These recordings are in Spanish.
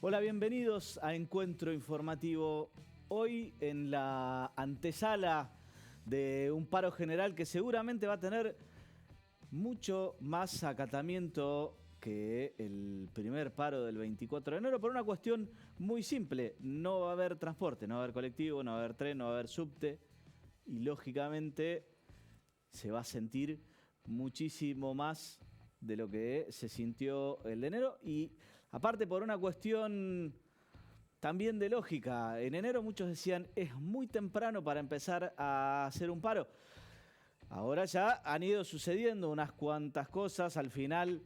Hola, bienvenidos a Encuentro Informativo. Hoy en la antesala de un paro general que seguramente va a tener mucho más acatamiento que el primer paro del 24 de enero por una cuestión muy simple. No va a haber transporte, no va a haber colectivo, no va a haber tren, no va a haber subte y lógicamente se va a sentir muchísimo más de lo que se sintió el de enero y aparte por una cuestión también de lógica. En enero muchos decían es muy temprano para empezar a hacer un paro. Ahora ya han ido sucediendo unas cuantas cosas. Al final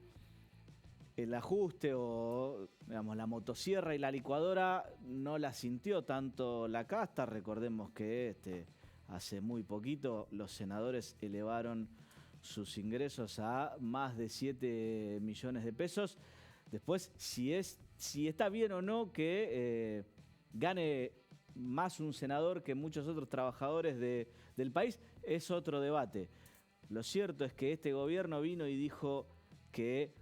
el ajuste o digamos, la motosierra y la licuadora no la sintió tanto la casta. Recordemos que hace muy poquito los senadores elevaron sus ingresos a más de 7 millones de pesos. Después, si está bien o no que gane más un senador que muchos otros trabajadores del país, es otro debate. Lo cierto es que este gobierno vino y dijo que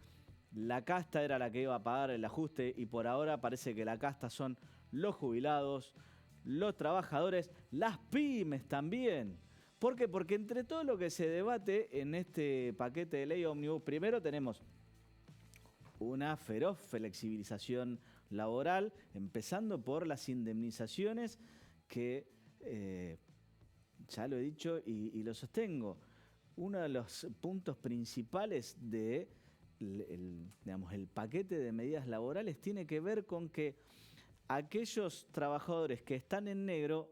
la casta era la que iba a pagar el ajuste y por ahora parece que la casta son los jubilados, los trabajadores, las pymes también. ¿Por qué? Porque entre todo lo que se debate en este paquete de ley ómnibus, primero tenemos una feroz flexibilización laboral, empezando por las indemnizaciones que, ya lo he dicho y lo sostengo, uno de los puntos principales de el paquete de medidas laborales tiene que ver con que aquellos trabajadores que están en negro,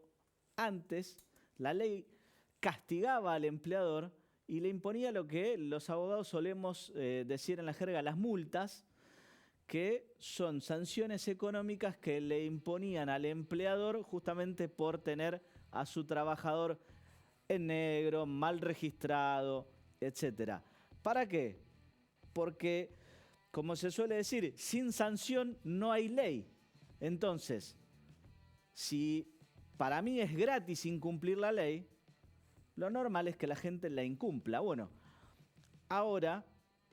antes la ley castigaba al empleador y le imponía lo que los abogados solemos decir en la jerga, las multas, que son sanciones económicas que le imponían al empleador justamente por tener a su trabajador en negro, mal registrado, etc. ¿Para qué? Porque, como se suele decir, sin sanción no hay ley. Entonces, si para mí es gratis incumplir la ley, lo normal es que la gente la incumpla. Bueno, ahora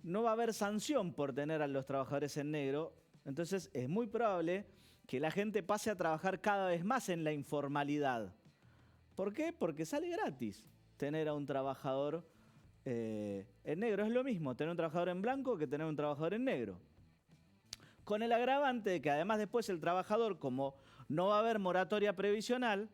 no va a haber sanción por tener a los trabajadores en negro, entonces es muy probable que la gente pase a trabajar cada vez más en la informalidad. ¿Por qué? Porque sale gratis tener a un trabajador en negro. Es lo mismo tener un trabajador en blanco que tener un trabajador en negro. Con el agravante de que además después el trabajador, como no va a haber moratoria previsional,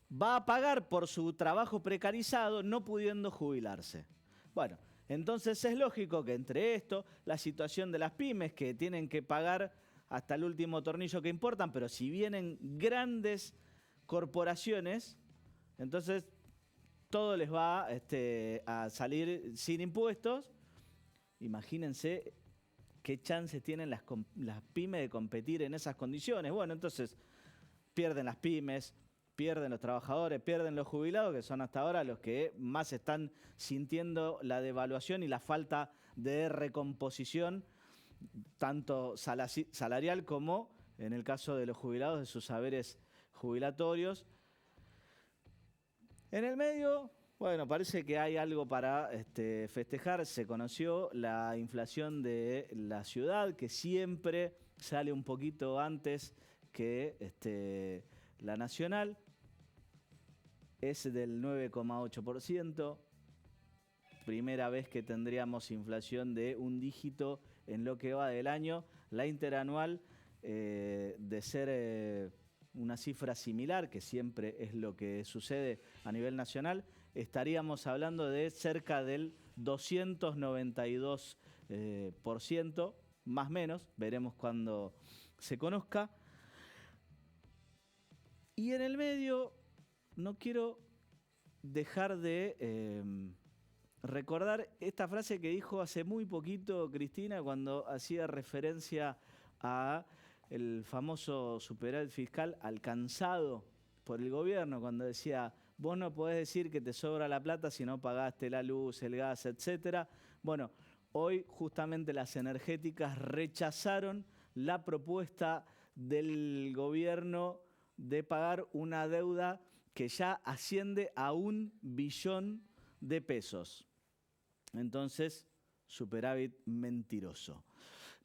va a pagar por su trabajo precarizado no pudiendo jubilarse. Bueno, entonces es lógico que entre esto, la situación de las pymes que tienen que pagar hasta el último tornillo que importan, pero si vienen grandes corporaciones, entonces todo les va a salir sin impuestos. Imagínense qué chances tienen las pymes de competir en esas condiciones. Bueno, entonces pierden las pymes, pierden los trabajadores, pierden los jubilados, que son hasta ahora los que más están sintiendo la devaluación y la falta de recomposición, tanto salarial como, en el caso de los jubilados, de sus haberes jubilatorios. En el medio, bueno, parece que hay algo para festejar. Se conoció la inflación de la ciudad, que siempre sale un poquito antes que la nacional. Es del 9,8%. Primera vez que tendríamos inflación de un dígito en lo que va del año. La interanual, de ser una cifra similar, que siempre es lo que sucede a nivel nacional, estaríamos hablando de cerca del 292%, más o menos. Veremos cuando se conozca. Y en el medio, no quiero dejar de recordar esta frase que dijo hace muy poquito Cristina cuando hacía referencia a el famoso superávit fiscal alcanzado por el gobierno, cuando decía, vos no podés decir que te sobra la plata si no pagaste la luz, el gas, etcétera. Bueno, hoy justamente las energéticas rechazaron la propuesta del gobierno de pagar una deuda que ya asciende a 1 billón de pesos. Entonces, superávit mentiroso.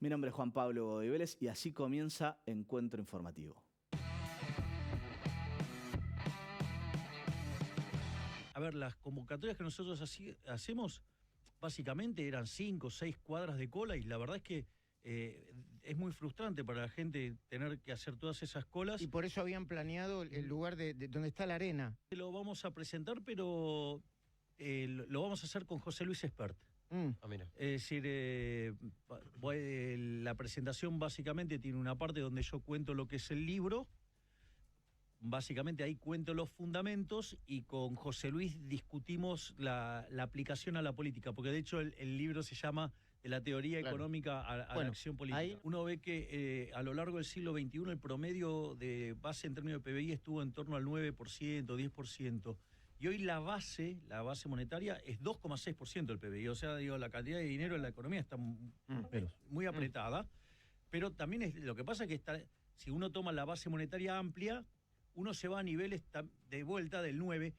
Mi nombre es Juan Pablo Godoy Vélez y así comienza Encuentro Informativo. A ver, las convocatorias que nosotros hacemos, básicamente eran 5 o 6 cuadras de cola y la verdad es que es muy frustrante para la gente tener que hacer todas esas colas. Y por eso habían planeado el lugar de donde está la arena. Lo vamos a presentar, pero lo vamos a hacer con José Luis Espert. Mira. Es decir, la presentación básicamente tiene una parte donde yo cuento lo que es el libro. Básicamente ahí cuento los fundamentos y con José Luis discutimos la aplicación a la política, porque de hecho el libro se llama De la teoría económica a la acción política. Uno ve que a lo largo del siglo XXI el promedio de base en términos de PBI estuvo en torno al 9%, 10%. Y hoy la base monetaria es 2,6% del PBI. O sea, digo, la cantidad de dinero en la economía está muy apretada. Pero también lo que pasa es que si uno toma la base monetaria amplia, uno se va a niveles de vuelta del 9%,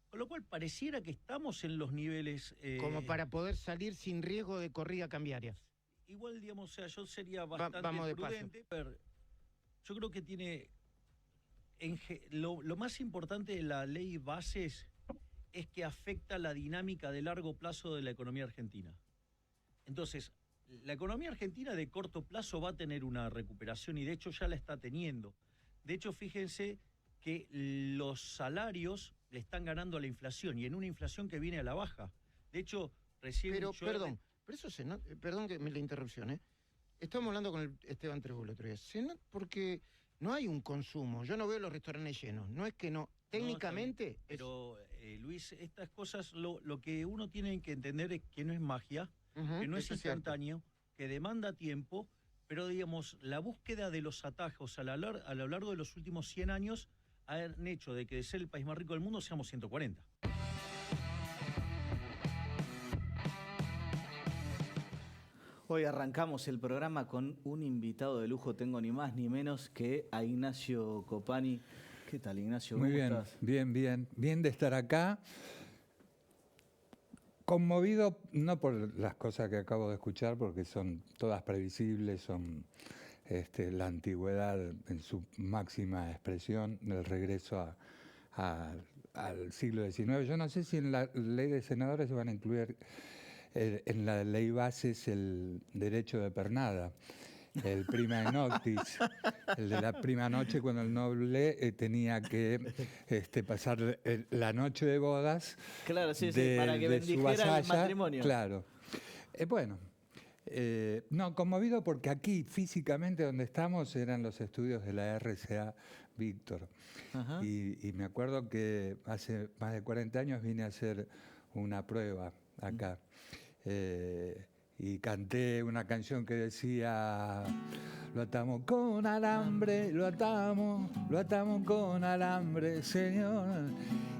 con lo cual pareciera que estamos en los niveles... como para poder salir sin riesgo de corrida cambiaria. Igual, digamos, o sea, yo sería bastante prudente. Yo creo que tiene... Lo más importante de la ley bases es que afecta la dinámica de largo plazo de la economía argentina. Entonces, la economía argentina de corto plazo va a tener una recuperación y de hecho ya la está teniendo. De hecho, fíjense que los salarios le están ganando a la inflación y en una inflación que viene a la baja. De hecho, recién... Pero eso perdón que me la interrupción, ¿eh? Estamos hablando con Esteban Trébol otro día. Porque no hay un consumo. Yo no veo los restaurantes llenos. No es que no. Técnicamente... No, pero, Luis, estas cosas, lo que uno tiene que entender es que no es magia, que no es instantáneo, que demanda tiempo, pero, digamos, la búsqueda de los atajos a lo largo de los últimos 100 años han hecho de que de ser el país más rico del mundo seamos 140. Hoy arrancamos el programa con un invitado de lujo, tengo ni más ni menos que a Ignacio Copani. ¿Qué tal, Ignacio? Muy bien, estás? Bien de estar acá. Conmovido, no por las cosas que acabo de escuchar, porque son todas previsibles, son la antigüedad en su máxima expresión, el regreso al siglo XIX. Yo no sé si en la ley de senadores se van a incluir en la ley bases el derecho de pernada. El prima noctis, el de la prima noche, cuando el noble tenía que pasar la noche de bodas. Claro, sí, para que bendijera el matrimonio. Claro. No, conmovido porque aquí, físicamente, donde estamos, eran los estudios de la RCA Víctor. Y me acuerdo que hace más de 40 años vine a hacer una prueba acá. Y canté una canción que decía: lo atamos con alambre, lo atamos con alambre, señor.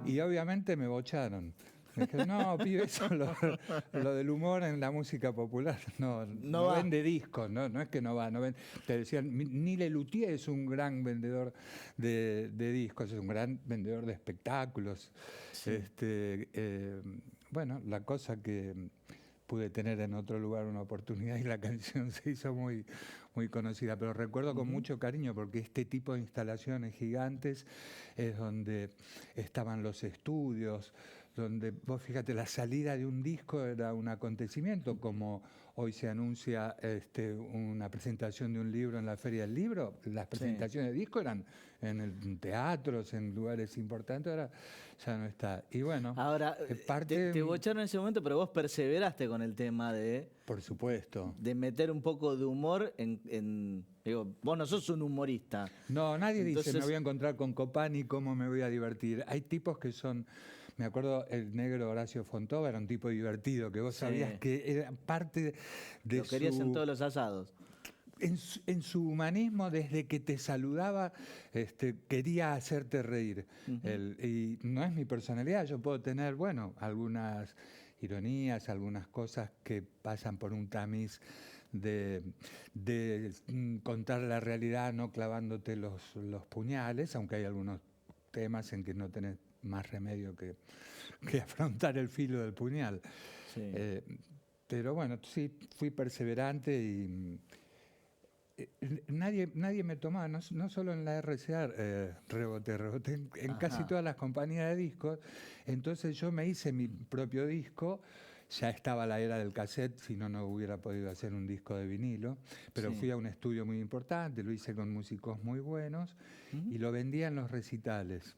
Y obviamente me bocharon. Me dijeron: no, pibe, eso lo del humor en la música popular no vende discos, no es que no va, no vende. Te decían, ni Lelutier es un gran vendedor de discos, es un gran vendedor de espectáculos. Sí. Bueno, la cosa que pude tener en otro lugar una oportunidad y la canción se hizo muy, muy conocida, pero recuerdo con mucho cariño porque este tipo de instalaciones gigantes es donde estaban los estudios, donde vos fíjate, la salida de un disco era un acontecimiento, como hoy se anuncia una presentación de un libro en la Feria del Libro. Las presentaciones de disco eran en teatros, en lugares importantes, ahora ya no está. Y bueno, ahora te bocharon en ese momento, pero vos perseveraste con el tema de... Por supuesto. De meter un poco de humor digo, vos no sos un humorista. No, nadie dice me voy a encontrar con Copani, cómo me voy a divertir. Hay tipos que son... Me acuerdo el negro Horacio Fontova, era un tipo divertido, que vos sabías que era parte de Lo querías en todos los asados. En su humanismo, desde que te saludaba, quería hacerte reír. Y no es mi personalidad, yo puedo tener, bueno, algunas ironías, algunas cosas que pasan por un tamiz de contar la realidad, no clavándote los puñales, aunque hay algunos temas en que no tenés más remedio que afrontar el filo del puñal. Sí. Pero bueno, sí, fui perseverante nadie me tomaba, no solo en la RCA, reboté en casi todas las compañías de discos. Entonces yo me hice mi propio disco. Ya estaba la era del cassette, si no, no hubiera podido hacer un disco de vinilo. Pero fui a un estudio muy importante, lo hice con músicos muy buenos y lo vendía en los recitales.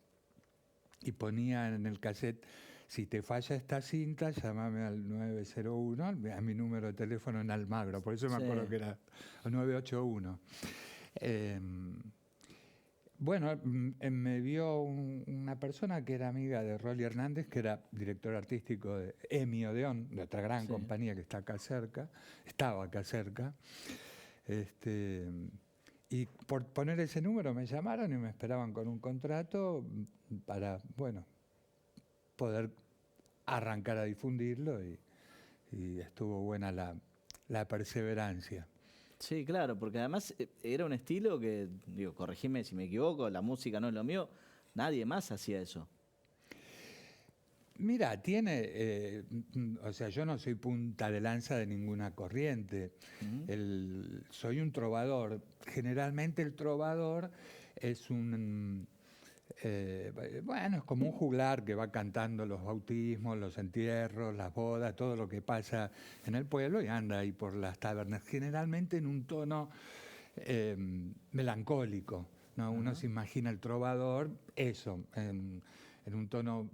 Y ponía en el cassette: si te falla esta cinta, llámame al 901, a mi número de teléfono en Almagro. Por eso me acuerdo que era 981. Bueno, me vio una persona que era amiga de Rolly Hernández, que era director artístico de EMI Odeón, de otra gran compañía que está acá cerca, estaba acá cerca. Y por poner ese número me llamaron y me esperaban con un contrato para, bueno, poder arrancar a difundirlo, y estuvo buena la perseverancia. Sí, claro, porque además era un estilo que, digo, corregime si me equivoco, la música no es lo mío, nadie más hacía eso. Mira, tiene, o sea, yo no soy punta de lanza de ninguna corriente. Soy un trovador. Generalmente el trovador es bueno, es como un juglar que va cantando los bautismos, los entierros, las bodas, todo lo que pasa en el pueblo, y anda ahí por las tabernas, generalmente en un tono melancólico, ¿no? Uno se imagina el trovador, eso, en un tono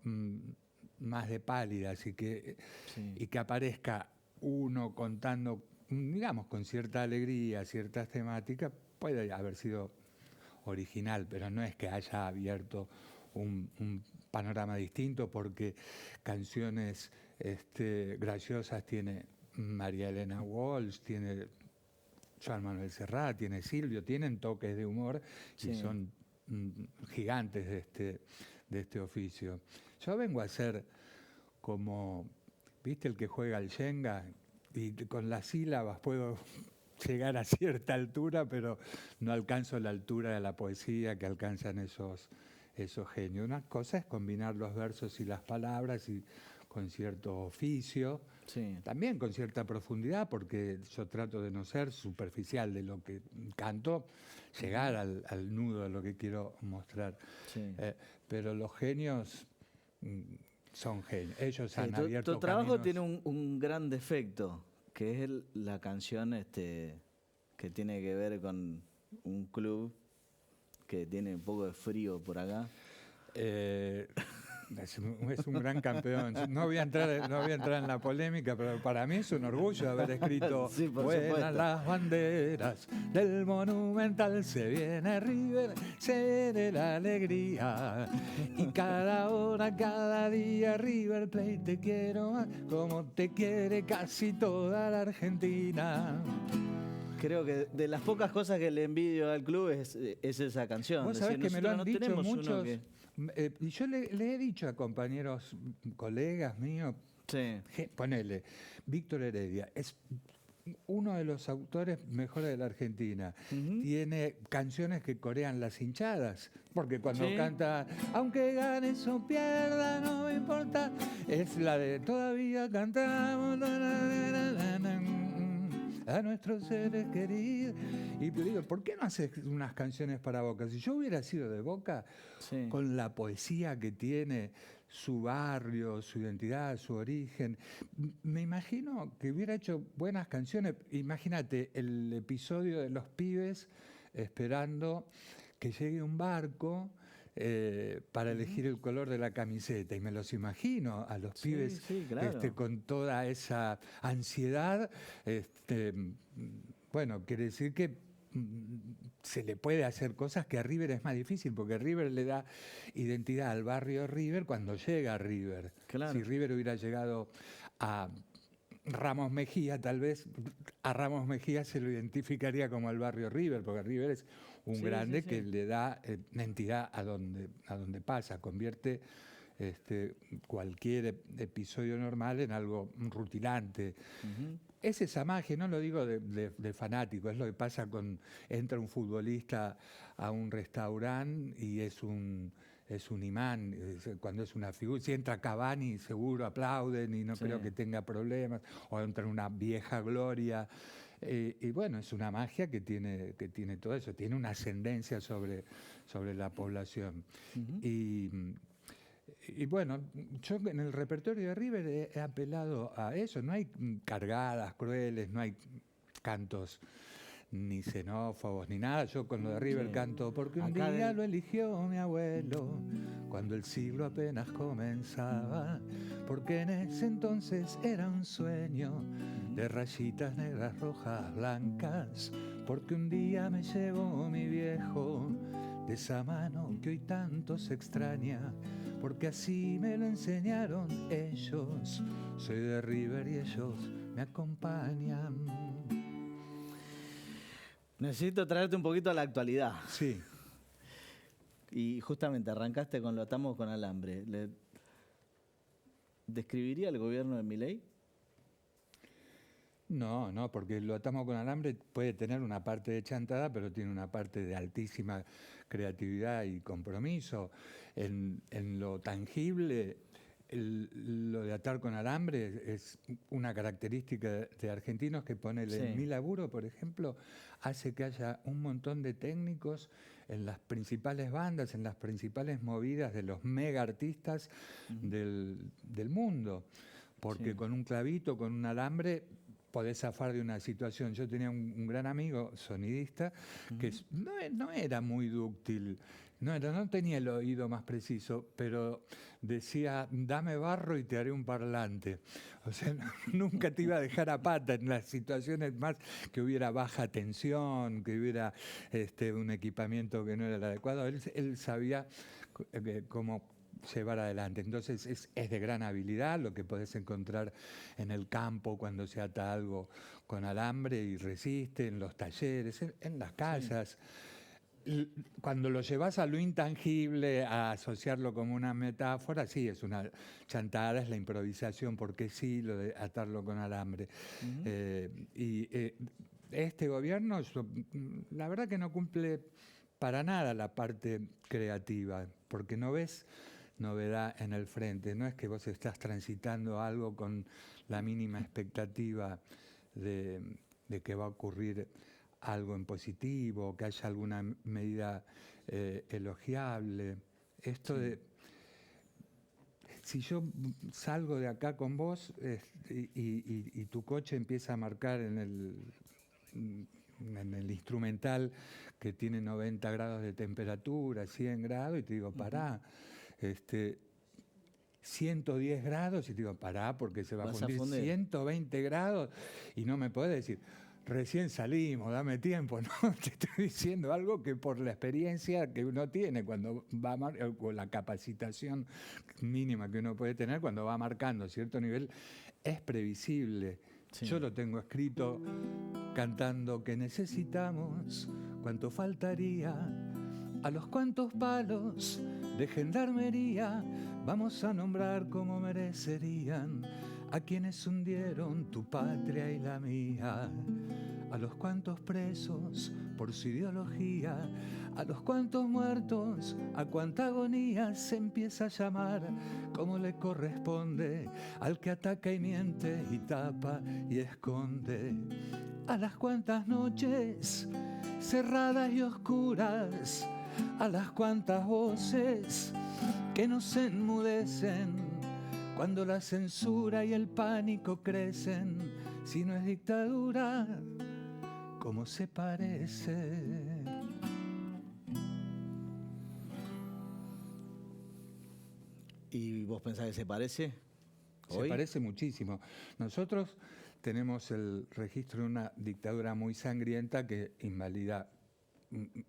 más de pálida, así que, y que aparezca uno contando, digamos, con cierta alegría, ciertas temáticas, puede haber sido original, pero no es que haya abierto un panorama distinto, porque canciones graciosas tiene María Elena Walsh, tiene Joan Manuel Serrat, tiene Silvio, tienen toques de humor y son gigantes de este oficio. Yo vengo a ser como, ¿viste el que juega al Shenga? Y con las sílabas puedo llegar a cierta altura, pero no alcanzo la altura de la poesía que alcanzan esos genios. Una cosa es combinar los versos y las palabras y con cierto oficio, también con cierta profundidad, porque yo trato de no ser superficial de lo que canto, llegar al nudo de lo que quiero mostrar. Pero los genios son genios. Ellos han abierto tu trabajo caminos. tiene un gran defecto, que es la canción que tiene que ver con un club que tiene un poco de frío por acá. Es un gran campeón. No voy a entrar en la polémica, pero para mí es un orgullo haber escrito Vuelan las banderas del Monumental, se viene River, se viene la alegría, y cada hora, cada día River Plate te quiero más, como te quiere casi toda la Argentina. Creo que de las pocas cosas que le envidio al club es esa canción. Vos sabés que me lo han dicho muchos. Y yo le he dicho a compañeros, colegas míos, ponele, Víctor Heredia, es uno de los autores mejores de la Argentina. Tiene canciones que corean las hinchadas, porque cuando canta, aunque ganes o pierdas, no me importa, es la de todavía cantamos a nuestros seres queridos. Y te digo, ¿por qué no haces unas canciones para Boca? Si yo hubiera sido de Boca, con la poesía que tiene, su barrio, su identidad, su origen, me imagino que hubiera hecho buenas canciones. Imagínate el episodio de los pibes esperando que llegue un barco para elegir el color de la camiseta, y me los imagino a los pibes claro. Con toda esa ansiedad. Bueno, quiere decir que se le puede hacer cosas que a River es más difícil, porque River le da identidad al barrio River cuando llega a River. Claro. Si River hubiera llegado a Ramos Mejía, tal vez a Ramos Mejía se lo identificaría como el barrio River, porque River es un grande que le da entidad a donde pasa, convierte cualquier episodio normal en algo rutilante. Es esa magia, no lo digo de fanático, es lo que pasa entra un futbolista a un restaurante y es un imán, cuando es una figura. Si entra Cavani, seguro aplauden y no creo que tenga problemas. O entra una vieja gloria Y bueno, es una magia que tiene todo eso, tiene una ascendencia sobre la población. Y bueno, yo en el repertorio de River he apelado a eso, no hay cargadas, crueles, no hay cantos ni xenófobos, ni nada. Yo con lo de River canto, porque un día lo eligió mi abuelo, cuando el siglo apenas comenzaba, porque en ese entonces era un sueño de rayitas negras, rojas, blancas, porque un día me llevó mi viejo de esa mano que hoy tanto se extraña, porque así me lo enseñaron ellos. Soy de River y ellos me acompañan. Necesito traerte un poquito a la actualidad. Sí. Y justamente arrancaste con lo atamos con alambre. ¿Describiría el gobierno de Milei? No, porque lo atamos con alambre puede tener una parte de chantada, pero tiene una parte de altísima creatividad y compromiso. En lo tangible, lo de atar con alambre es una característica de argentinos que ponele Mi Laburo, por ejemplo, hace que haya un montón de técnicos en las principales bandas, en las principales movidas de los mega artistas del mundo. Porque con un clavito, con un alambre, podés zafar de una situación. Yo tenía un gran amigo sonidista que no era muy dúctil, no tenía el oído más preciso, pero decía, dame barro y te haré un parlante. O sea, nunca te iba a dejar a pata en las situaciones más que hubiera baja tensión, que hubiera un equipamiento que no era el adecuado. Él sabía cómo llevar adelante. Entonces es de gran habilidad lo que podés encontrar en el campo cuando se ata algo con alambre y resiste, en los talleres, en las casas. Cuando lo llevas a lo intangible, a asociarlo como una metáfora, sí, es una chantada, es la improvisación, porque sí, lo de atarlo con alambre. Este gobierno, la verdad que no cumple para nada la parte creativa, porque no ves novedad en el frente. No es que vos estás transitando algo con la mínima expectativa de que va a ocurrir algo en positivo, que haya alguna medida elogiable. Esto de... Si yo salgo de acá con vos y tu coche empieza a marcar en el instrumental que tiene 90 grados de temperatura, 100 grados, y te digo, pará, 110 grados, y te digo, pará, porque se va a fundir 120 grados, y no me podés decir, recién salimos, dame tiempo, ¿no? Te estoy diciendo algo que por la experiencia que uno tiene cuando va con la capacitación mínima que uno puede tener cuando va marcando cierto nivel, es previsible. Sí. Yo lo tengo escrito cantando que necesitamos, cuánto faltaría, a los cuantos palos de gendarmería vamos a nombrar como merecerían a quienes hundieron tu patria y la mía, a los cuantos presos por su ideología, a los cuantos muertos, a cuánta agonía se empieza a llamar como le corresponde al que ataca y miente y tapa y esconde, a las cuantas noches cerradas y oscuras, a las cuantas voces que nos enmudecen cuando la censura y el pánico crecen. Si no es dictadura, ¿cómo se parece? ¿Y vos pensás que se parece? Se parece muchísimo. Nosotros tenemos el registro de una dictadura muy sangrienta que invalida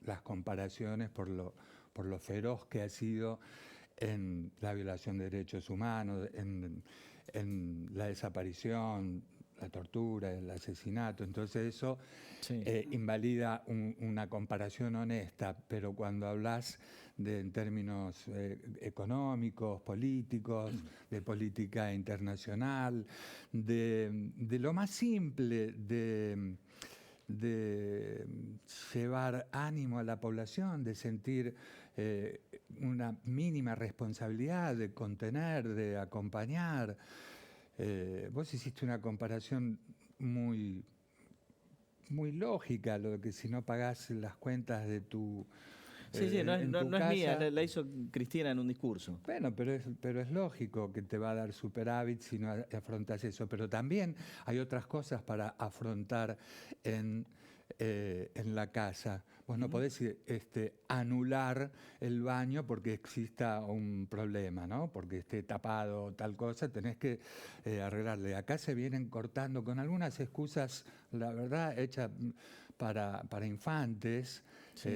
las comparaciones por lo feroz que ha sido en la violación de derechos humanos, en la desaparición, la tortura, el asesinato. Entonces eso invalida una comparación honesta, pero cuando hablas en términos económicos, políticos, de política internacional, de lo más simple, de llevar ánimo a la población, de sentir una mínima responsabilidad, de contener, de acompañar. Vos hiciste una comparación muy muy lógica, lo de que si no pagás las cuentas de tu... Sí, no es casa, mía, la hizo Cristina en un discurso. Bueno, pero es lógico que te va a dar superávit si no afrontas eso. Pero también hay otras cosas para afrontar en la casa. Vos no podés anular el baño porque exista un problema, ¿no? Porque esté tapado o tal cosa, tenés que arreglarle. Acá se vienen cortando con algunas excusas, la verdad, hechas para infantes. Sí.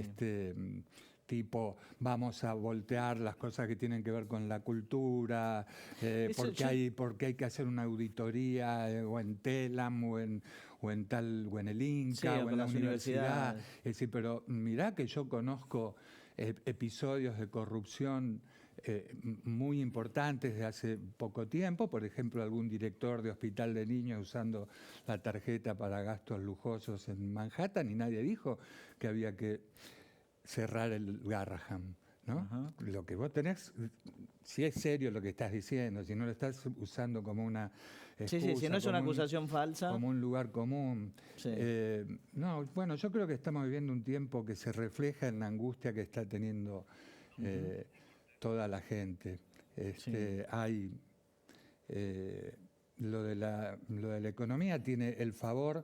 Tipo, vamos a voltear las cosas que tienen que ver con la cultura, porque hay que hacer una auditoría o en TELAM o en el INCA o en la universidad. Es decir, pero mirá que yo conozco episodios de corrupción muy importantes de hace poco tiempo, por ejemplo, algún director de hospital de niños usando la tarjeta para gastos lujosos en Manhattan y nadie dijo que había que cerrar el Garraham, ¿no? Ajá. Lo que vos tenés, si es serio lo que estás diciendo, si no lo estás usando como una excusa, si no es una acusación falsa. como un lugar común. Sí. No, bueno, yo creo que estamos viviendo un tiempo que se refleja en la angustia que está teniendo toda la gente. Hay lo de la economía tiene el favor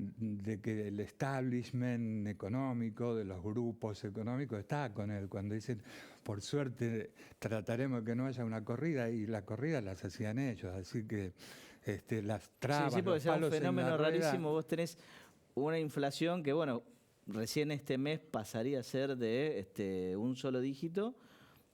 de que el establishment económico, de los grupos económicos, está con él. Cuando dicen, por suerte, trataremos de que no haya una corrida, y las corridas las hacían ellos, así que las trabas, porque los sea un palos en fenómeno la rueda, rarísimo. Vos tenés una inflación que, bueno, recién este mes pasaría a ser de un solo dígito,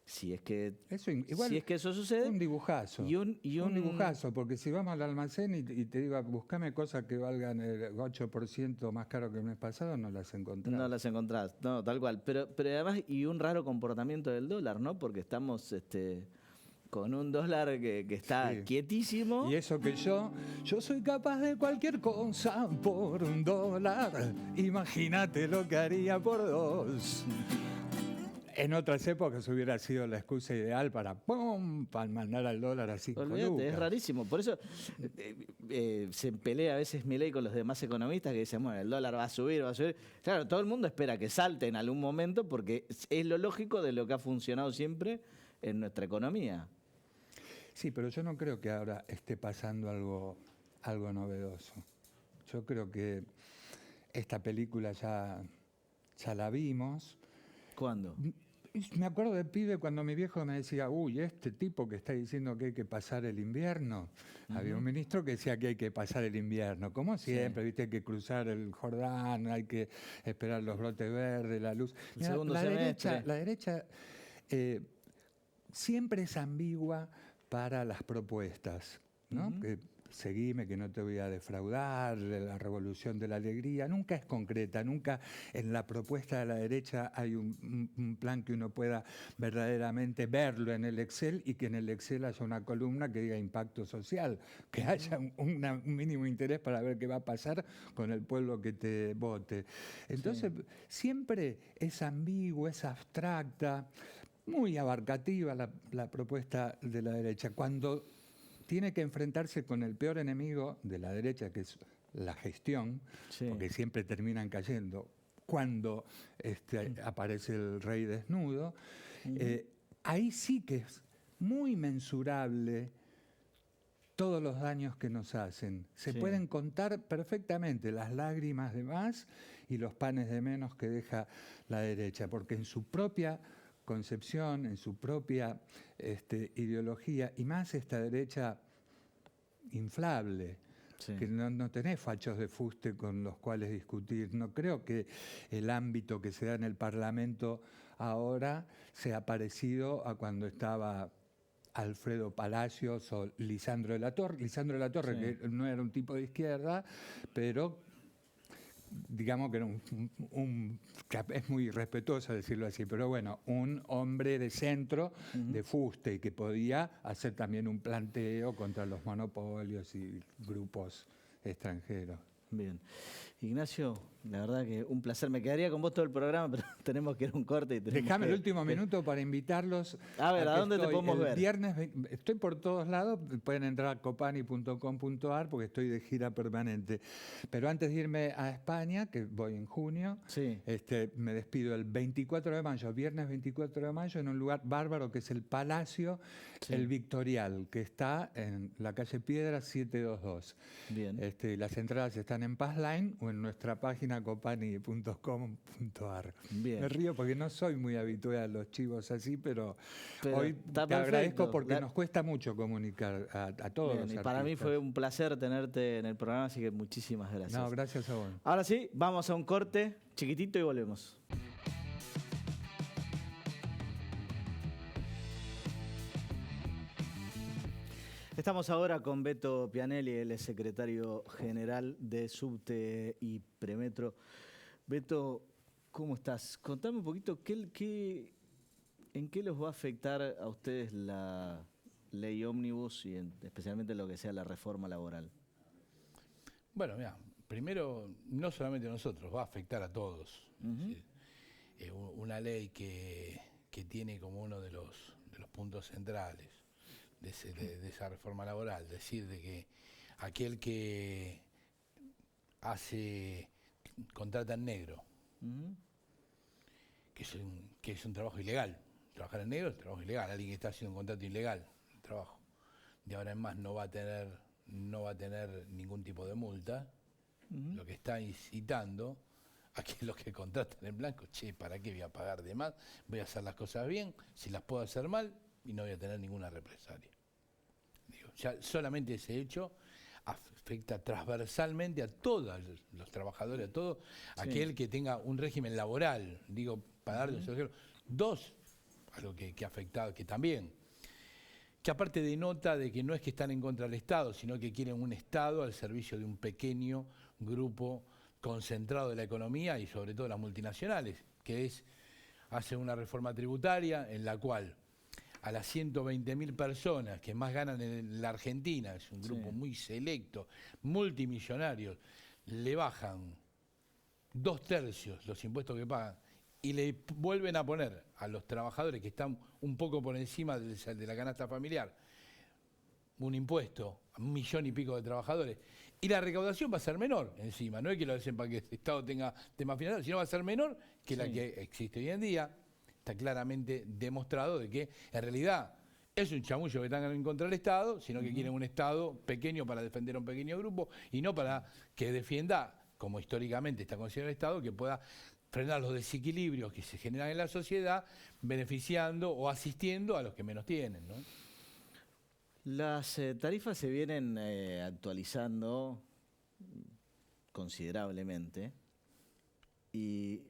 si es que eso sucede. Un dibujazo. Y un dibujazo, porque si vamos al almacén y te digo, buscame cosas que valgan el 8% más caro que el mes pasado, no las encontrás. No las encontrás, no, tal cual. Pero además, y un raro comportamiento del dólar, ¿no? Porque estamos con un dólar que está quietísimo. Y eso que yo soy capaz de cualquier cosa por $1. Imagínate lo que haría por 2. En otras épocas hubiera sido la excusa ideal para mandar al dólar a 5 lucas. Olvídate, es rarísimo. Por eso se pelea a veces Milei con los demás economistas que dicen, bueno, el dólar va a subir. Claro, todo el mundo espera que salte en algún momento porque es lo lógico de lo que ha funcionado siempre en nuestra economía. Sí, pero yo no creo que ahora esté pasando algo novedoso. Yo creo que esta película ya la vimos. ¿Cuándo? Me acuerdo de pibe cuando mi viejo me decía, uy, este tipo que está diciendo que hay que pasar el invierno. Había un ministro que decía que hay que pasar el invierno. Como siempre, viste, hay que cruzar el Jordán, hay que esperar los brotes verdes, la luz. Mira, la derecha siempre es ambigua para las propuestas, ¿no? Que seguime, que no te voy a defraudar, la revolución de la alegría, nunca es concreta, nunca en la propuesta de la derecha hay un plan que uno pueda verdaderamente verlo en el Excel y que en el Excel haya una columna que diga impacto social, que haya un mínimo interés para ver qué va a pasar con el pueblo que te vote. Entonces, siempre es ambigua, es abstracta, muy abarcativa la propuesta de la derecha. Cuando tiene que enfrentarse con el peor enemigo de la derecha, que es la gestión, porque siempre terminan cayendo cuando aparece el rey desnudo, ahí sí que es muy mensurable todos los daños que nos hacen. Se pueden contar perfectamente las lágrimas de más y los panes de menos que deja la derecha, porque en su propia concepción, en su propia ideología, y más esta derecha inflable, que no tenés fachos de fuste con los cuales discutir. No creo que el ámbito que se da en el Parlamento ahora sea parecido a cuando estaba Alfredo Palacios o Lisandro de la Torre. Lisandro de la Torre, que no era un tipo de izquierda, pero digamos que era es muy irrespetuoso decirlo así, pero bueno, un hombre de centro, de fuste, y que podía hacer también un planteo contra los monopolios y grupos extranjeros. Bien. Ignacio, la verdad que un placer. Me quedaría con vos todo el programa, pero tenemos que ir a un corte. Dejame el último minuto para invitarlos. A ver, ¿a dónde te podemos ver? Viernes, estoy por todos lados, pueden entrar a copani.com.ar porque estoy de gira permanente. Pero antes de irme a España, que voy en junio, Sí. Me despido el 24 de mayo, viernes 24 de mayo, en un lugar bárbaro que es el Palacio El Victorial, que está en la calle Piedra 722. Bien. Las entradas están en Passline o en nuestra página copani.com.ar. Bien. Me río porque no soy muy habitual a los chivos así, pero hoy está te perfecto. agradezco porque nos cuesta mucho comunicar a todos Bien, los y artistas. para mí fue un placer tenerte en el programa, así que muchísimas gracias. No, gracias a vos. Ahora sí, vamos a un corte chiquitito y volvemos. Estamos ahora con Beto Pianelli, él es secretario general de Subte y Premetro. Beto, ¿cómo estás? Contame un poquito, ¿en qué los va a afectar a ustedes la ley ómnibus y especialmente lo que sea la reforma laboral? Bueno, mira, primero, no solamente a nosotros, va a afectar a todos. Una ley que tiene como uno de los puntos centrales de esa reforma laboral, decir de que aquel que contrata en negro, que es un trabajo ilegal, trabajar en negro es trabajo ilegal, alguien que está haciendo un contrato ilegal, trabajo, de ahora en más no va a tener ningún tipo de multa, lo que está incitando a que los que contratan en blanco, ¿para qué voy a pagar de más? Voy a hacer las cosas bien, si las puedo hacer mal, y no voy a tener ninguna represalia. Ya solamente ese hecho afecta transversalmente a todos los trabajadores, a todo aquel que tenga un régimen laboral, para darle un ejemplo. Dos, algo que ha afectado, que también, que aparte denota de que no es que están en contra del Estado, sino que quieren un Estado al servicio de un pequeño grupo concentrado de la economía y sobre todo las multinacionales, que hace una reforma tributaria en la cual a las 120.000 personas que más ganan en la Argentina, es un grupo muy selecto, multimillonarios, le bajan 2/3 los impuestos que pagan y le vuelven a poner a los trabajadores que están un poco por encima de la canasta familiar un impuesto a 1 millón y pico de trabajadores. Y la recaudación va a ser menor encima, no es que lo hacen para que el Estado tenga temas financieros, sino va a ser menor que la que existe hoy en día. Está claramente demostrado de que en realidad es un chamullo que están en contra del Estado, sino que quieren un Estado pequeño para defender a un pequeño grupo y no para que defienda, como históricamente está considerado el Estado, que pueda frenar los desequilibrios que se generan en la sociedad, beneficiando o asistiendo a los que menos tienen, ¿no? Las tarifas se vienen actualizando considerablemente y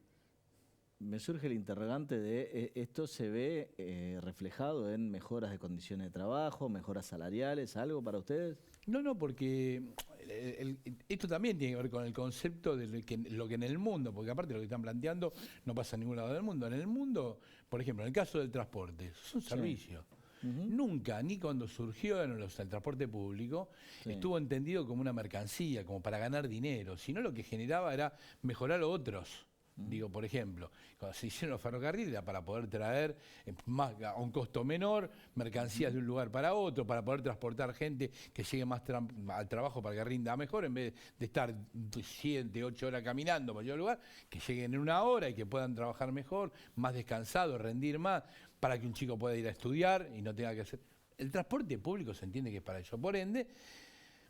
me surge el interrogante de esto se ve reflejado en mejoras de condiciones de trabajo, mejoras salariales, ¿algo para ustedes? No, porque esto también tiene que ver con el concepto de lo que en el mundo, porque aparte de lo que están planteando no pasa en ningún lado del mundo. En el mundo, por ejemplo, en el caso del transporte, es un servicio. Nunca, ni cuando surgió el transporte público, estuvo entendido como una mercancía, como para ganar dinero, sino lo que generaba era mejorar a otros. Por ejemplo, cuando se hicieron los ferrocarriles era para poder traer a un costo menor mercancías de un lugar para otro, para poder transportar gente que llegue más al trabajo para que rinda mejor, en vez de estar 7, 8 horas caminando para llegar al lugar, que lleguen en 1 hora y que puedan trabajar mejor, más descansados, rendir más, para que un chico pueda ir a estudiar y no tenga que hacer... El transporte público se entiende que es para eso, por ende...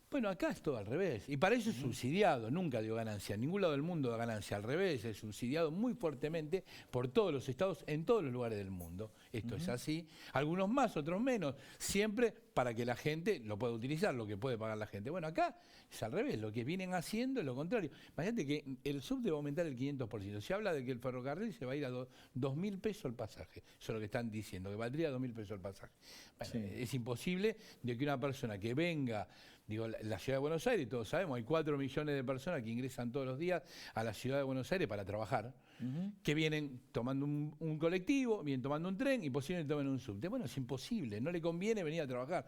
Bueno, acá es todo al revés. Y para eso es subsidiado, nunca dio ganancia. En ningún lado del mundo da ganancia. Al revés, es subsidiado muy fuertemente por todos los estados en todos los lugares del mundo. Esto es así. Algunos más, otros menos. Siempre para que la gente lo pueda utilizar, lo que puede pagar la gente. Bueno, acá es al revés. Lo que vienen haciendo es lo contrario. Imagínate que el subte va a aumentar el 500%. Se habla de que el ferrocarril se va a ir a 2.000 pesos el pasaje. Eso es lo que están diciendo, que valdría 2.000 pesos el pasaje. Bueno, es imposible de que una persona que venga... la ciudad de Buenos Aires, todos sabemos, hay 4 millones de personas que ingresan todos los días a la ciudad de Buenos Aires para trabajar, que vienen tomando un colectivo, vienen tomando un tren y posiblemente tomen un subte. Bueno, es imposible, no le conviene venir a trabajar.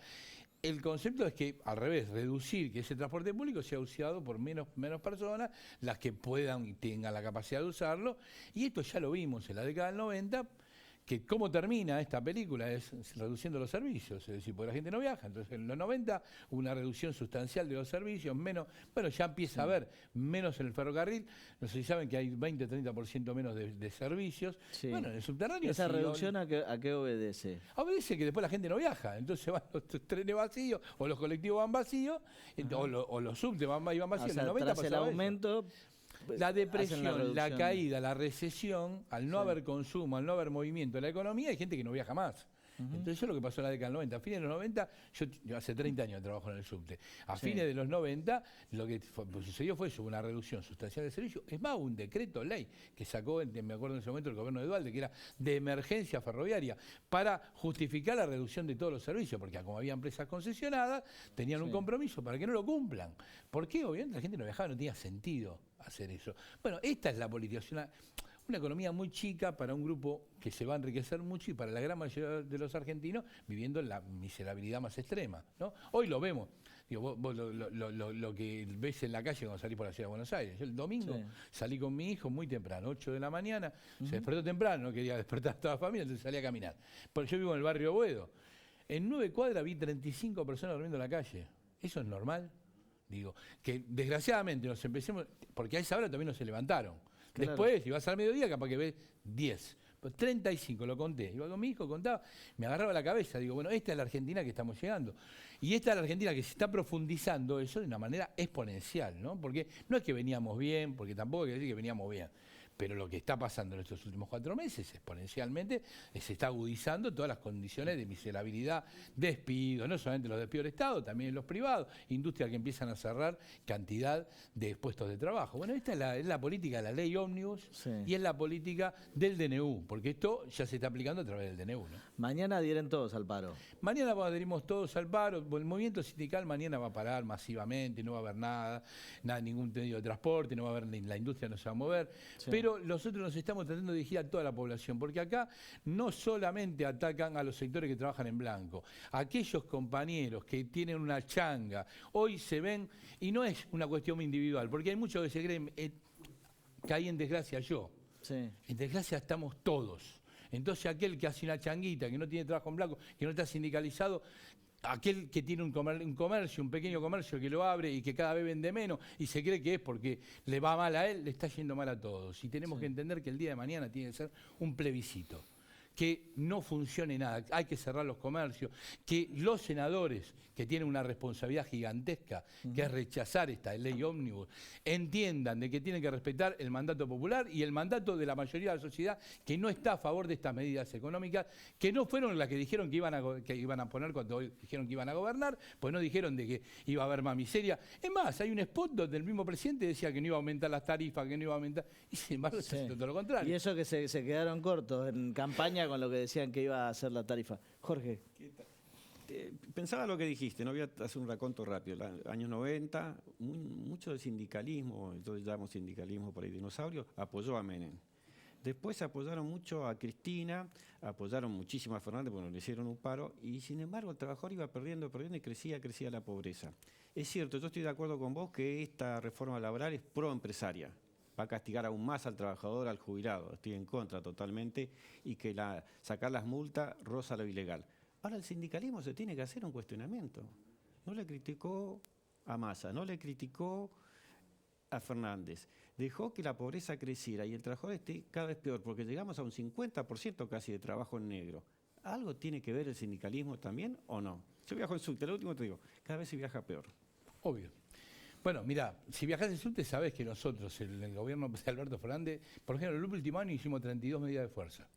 el concepto es que, al revés, reducir que ese transporte público sea usado por menos personas, las que puedan y tengan la capacidad de usarlo. Y esto ya lo vimos en la década del 90, que cómo termina esta película es reduciendo los servicios, es decir, porque la gente no viaja. Entonces en los 90 hubo una reducción sustancial de los servicios, menos, bueno, ya empieza a haber menos en el ferrocarril, no sé si saben que hay 20-30% menos de servicios. Sí. Bueno, en el subterráneo ¿Esa sí, reducción a qué obedece? obedece que después la gente no viaja, entonces van los trenes vacíos, o los colectivos van vacíos, o los subtes iban vacíos. O sea, En el 90 tras el pasaba eso. aumento... La depresión, la reducción. caída, la recesión, al no haber consumo, al no haber movimiento en la economía, hay gente que no viaja más. Entonces eso es lo que pasó en la década del 90. A fines de los 90, yo hace 30 años trabajo en el subte. A fines de los 90, lo que sucedió fue eso, una reducción sustancial de servicio. Es más, un decreto ley que sacó, me acuerdo en ese momento, el gobierno de Duhalde, que era de emergencia ferroviaria, para justificar la reducción de todos los servicios, porque como había empresas concesionadas, tenían un compromiso para que no lo cumplan. ¿Por qué? Obviamente la gente no viajaba, no tenía sentido hacer eso. Bueno, esta es la política. Una economía muy chica para un grupo que se va a enriquecer mucho y para la gran mayoría de los argentinos viviendo en la miserabilidad más extrema, ¿no? Hoy lo vemos. Digo, vos lo que ves en la calle cuando salís por la ciudad de Buenos Aires. Yo el domingo salí con mi hijo muy temprano, 8 de la mañana, se despertó temprano, no quería despertar a toda la familia, entonces salí a caminar. Porque yo vivo en el barrio Boedo. En 9 cuadras vi 35 personas durmiendo en la calle. ¿Eso es normal? Digo, que desgraciadamente nos empecemos, porque a esa hora también nos se levantaron. Claro. Después, si vas al mediodía, capaz que ves 10. Pues 35, lo conté. Iba con mi hijo, contaba, me agarraba la cabeza. Digo, bueno, esta es la Argentina que estamos llegando. Y esta es la Argentina que se está profundizando eso de una manera exponencial, ¿no? Porque no es que veníamos bien, porque tampoco hay que decir que veníamos bien. Pero lo que está pasando en estos últimos 4 meses, exponencialmente, se está agudizando todas las condiciones de miserabilidad, despidos, no solamente los despidos del Estado, también los privados, industrias que empiezan a cerrar cantidad de puestos de trabajo. Bueno, esta es la política de la ley ómnibus y es la política del DNU, porque esto ya se está aplicando a través del DNU, ¿no? Mañana adhieren todos al paro. Mañana adherimos todos al paro. El movimiento sindical mañana va a parar masivamente, no va a haber nada, ningún medio de transporte, no va a haber, la industria no se va a mover. Pero nosotros nos estamos tratando de dirigir a toda la población, porque acá no solamente atacan a los sectores que trabajan en blanco, aquellos compañeros que tienen una changa, hoy se ven, y no es una cuestión individual, porque hay muchos que se creen, caí en desgracia yo, en desgracia estamos todos. Entonces aquel que hace una changuita, que no tiene trabajo en blanco, que no está sindicalizado, aquel que tiene un comercio, un pequeño comercio que lo abre y que cada vez vende menos y se cree que es porque le va mal a él, le está yendo mal a todos. Y tenemos que entender que el día de mañana tiene que ser un plebiscito, que no funcione nada, hay que cerrar los comercios, que los senadores, que tienen una responsabilidad gigantesca, que es rechazar esta ley ómnibus, entiendan de que tienen que respetar el mandato popular y el mandato de la mayoría de la sociedad que no está a favor de estas medidas económicas, que no fueron las que dijeron que iban a poner cuando dijeron que iban a gobernar, pues no dijeron de que iba a haber más miseria. Es más, hay un spot donde el mismo presidente decía que no iba a aumentar las tarifas, que no iba a aumentar, y sin embargo está haciendo todo lo contrario. Y eso que se quedaron cortos en campaña con lo que decían que iba a ser la tarifa. Jorge. Pensaba lo que dijiste, no voy a hacer un raconto rápido. Años 90, mucho del sindicalismo, yo llamo sindicalismo por ahí dinosaurio, apoyó a Menem. Después apoyaron mucho a Cristina, apoyaron muchísimo a Fernández porque le hicieron un paro, y sin embargo el trabajador iba perdiendo y crecía la pobreza. Es cierto, yo estoy de acuerdo con vos que esta reforma laboral es pro-empresaria. Va a castigar aún más al trabajador, al jubilado. Estoy en contra totalmente, y que sacar las multas roza lo ilegal. Ahora el sindicalismo se tiene que hacer un cuestionamiento. No le criticó a Massa, no le criticó a Fernández. Dejó que la pobreza creciera y el trabajador esté cada vez peor, porque llegamos a un 50% casi de trabajo en negro. ¿Algo tiene que ver el sindicalismo también o no? Yo viajo en subte, lo último te digo, cada vez se viaja peor. Obvio. Bueno, mira, si viajás en subte sabés que nosotros, el gobierno de Alberto Fernández, por ejemplo, el último año hicimos 32 medidas de fuerza.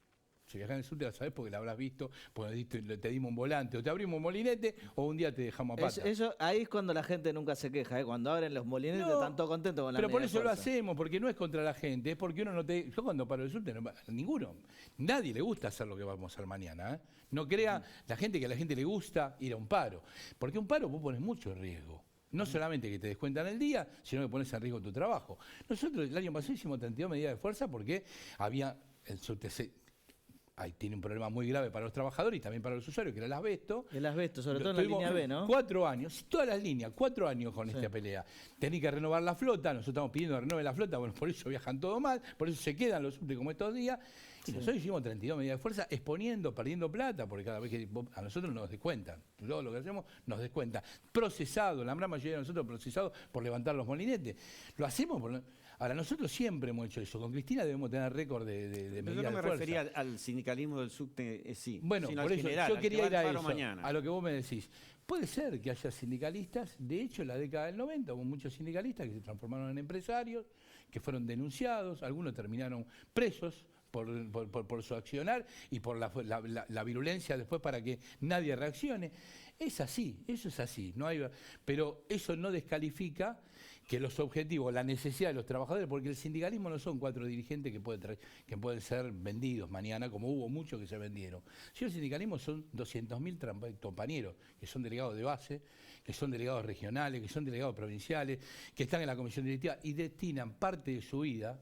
Si viajás en el subte la sabés porque la habrás visto, porque te dimos un volante, o te abrimos un molinete, o un día te dejamos a pata. Eso, ahí es cuando la gente nunca se queja, ¿eh? Cuando abren los molinetes están todos contentos con la medida. Pero por eso lo hacemos, porque no es contra la gente, es porque uno no te... Yo cuando paro el subte, nadie le gusta hacer lo que vamos a hacer mañana, ¿eh? No crea la gente que a la gente le gusta ir a un paro, porque un paro vos pones mucho riesgo. No solamente que te descuentan el día, sino que pones en riesgo tu trabajo. Nosotros el año pasado hicimos 32 medidas de fuerza porque había... ahí tiene un problema muy grave para los trabajadores y también para los usuarios, que era el asbesto. El asbesto, sobre todo en la Tuvimos línea B, ¿no? 4 años, todas las líneas, 4 años con esta pelea. Tenés que renovar la flota, nosotros estamos pidiendo que renueve la flota, bueno, por eso viajan todo mal, por eso se quedan los subtes como estos días. Y nosotros hicimos 32 medidas de fuerza, exponiendo, perdiendo plata, porque cada vez que a nosotros nos descuentan, todo lo que hacemos nos descuentan. Procesado, la gran mayoría de nosotros procesado por levantar los molinetes. Lo hacemos por... Ahora, nosotros siempre hemos hecho eso. Con Cristina debemos tener récord de medidas de fuerza. Yo no me refería al sindicalismo del subte, sí. Bueno, sino por al eso general, yo al quería que ir va a al paro eso, mañana. a lo que vos me decís. Puede ser que haya sindicalistas, de hecho en la década del 90 hubo muchos sindicalistas que se transformaron en empresarios, que fueron denunciados, algunos terminaron presos por su accionar y por la virulencia después para que nadie reaccione. Es así, eso es así, no hay, pero eso no descalifica que los objetivos, la necesidad de los trabajadores, porque el sindicalismo no son 4 dirigentes que pueden ser vendidos mañana, como hubo muchos que se vendieron. Si el sindicalismo son 200.000 compañeros, que son delegados de base, que son delegados regionales, que son delegados provinciales, que están en la comisión directiva y destinan parte de su vida,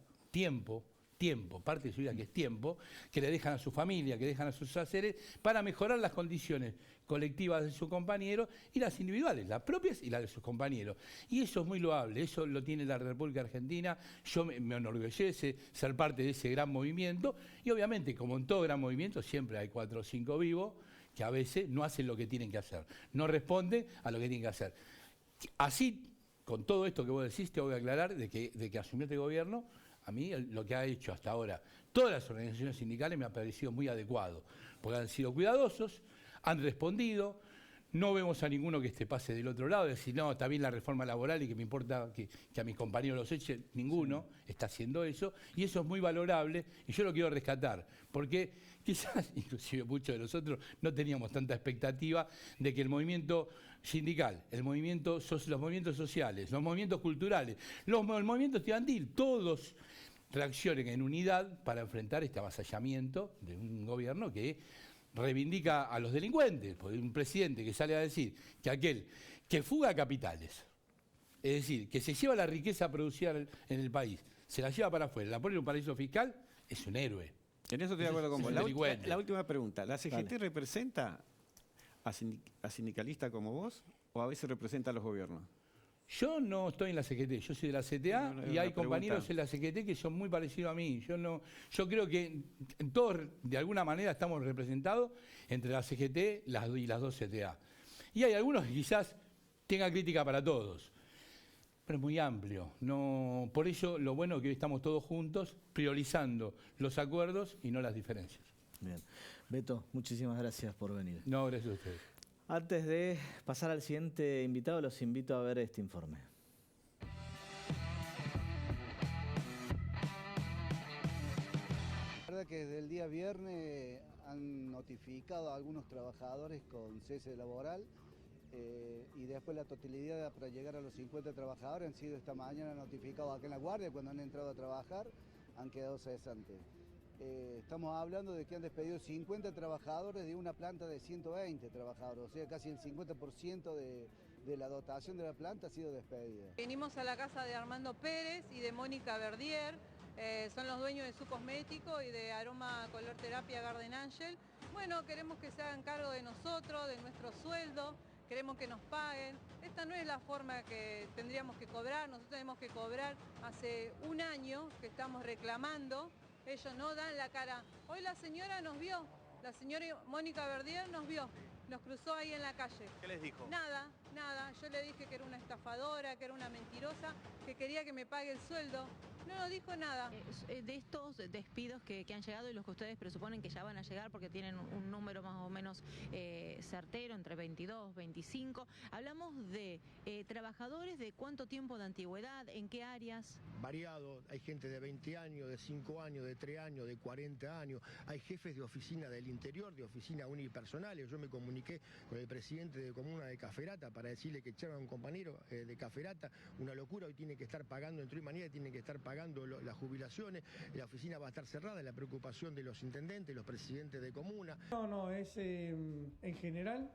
parte de su vida que es tiempo, que le dejan a su familia, que dejan a sus haceres, para mejorar las condiciones colectivas de sus compañeros y las individuales, las propias y las de sus compañeros. Y eso es muy loable, eso lo tiene la República Argentina, yo me enorgullece ser parte de ese gran movimiento y obviamente, como en todo gran movimiento, siempre hay 4 o 5 vivos que a veces no hacen lo que tienen que hacer, no responden a lo que tienen que hacer. Así, con todo esto que vos decís, te voy a aclarar de que asumió este gobierno. A mí lo que ha hecho hasta ahora todas las organizaciones sindicales me ha parecido muy adecuado, porque han sido cuidadosos, han respondido, no vemos a ninguno que pase del otro lado, decir, no, está bien la reforma laboral y que me importa que a mis compañeros los eche, ninguno está haciendo eso, y eso es muy valorable, y yo lo quiero rescatar, porque quizás, inclusive muchos de nosotros, no teníamos tanta expectativa de que el movimiento sindical, los movimientos sociales, los movimientos culturales, el movimiento estudiantil, todos reaccionen en unidad para enfrentar este avasallamiento de un gobierno que reivindica a los delincuentes, porque un presidente que sale a decir que aquel que fuga capitales, es decir, que se lleva la riqueza producida en el país, se la lleva para afuera, la pone en un paraíso fiscal, es un héroe. En eso estoy de acuerdo con vos. delincuente. La última pregunta, ¿la CGT representa a sindicalistas como vos o a veces representa a los gobiernos? Yo no estoy en la CGT, yo soy de la CTA y hay compañeros en la CGT que son muy parecidos a mí. Yo creo que todos de alguna manera estamos representados entre la CGT y las 2 CTA. Y hay algunos que quizás tengan crítica para todos, pero es muy amplio. Por eso lo bueno es que hoy estamos todos juntos priorizando los acuerdos y no las diferencias. Bien. Beto, muchísimas gracias por venir. No, gracias a ustedes. Antes de pasar al siguiente invitado, los invito a ver este informe. La verdad que desde el día viernes han notificado a algunos trabajadores con cese laboral y después la totalidad para llegar a los 50 trabajadores han sido esta mañana notificados acá en La Guardia cuando han entrado a trabajar, han quedado cesantes. Estamos hablando de que han despedido 50 trabajadores de una planta de 120 trabajadores, o sea, casi el 50% de la dotación de la planta ha sido despedida. Venimos a la casa de Armando Pérez y de Mónica Verdier, son los dueños de Su Cosmético y de Aroma Color Terapia Garden Angel. Bueno, queremos que se hagan cargo de nosotros, de nuestro sueldo, queremos que nos paguen. Esta no es la forma que tendríamos que cobrar, nosotros tenemos que cobrar hace un año que estamos reclamando. Ellos no dan la cara. Hoy la señora nos vio, la señora Mónica Verdier nos vio, nos cruzó ahí en la calle. ¿Qué les dijo? Nada. Yo le dije que era una estafadora, que era una mentirosa, que quería que me pague el sueldo. No nos dijo nada. De estos despidos que han llegado y los que ustedes presuponen que ya van a llegar porque tienen un número más o menos certero, entre 22, 25, hablamos de trabajadores de cuánto tiempo de antigüedad, en qué áreas. Variado, hay gente de 20 años, de 5 años, de 3 años, de 40 años, hay jefes de oficina del interior, de oficina unipersonales. Yo me comuniqué con el presidente de comuna de Caferata para decirle que echaron a un compañero de Caferata, una locura, hoy tiene que estar pagando, entre hoy y mañana tienen que estar pagando las jubilaciones, la oficina va a estar cerrada, la preocupación de los intendentes, los presidentes de comuna. No, es en general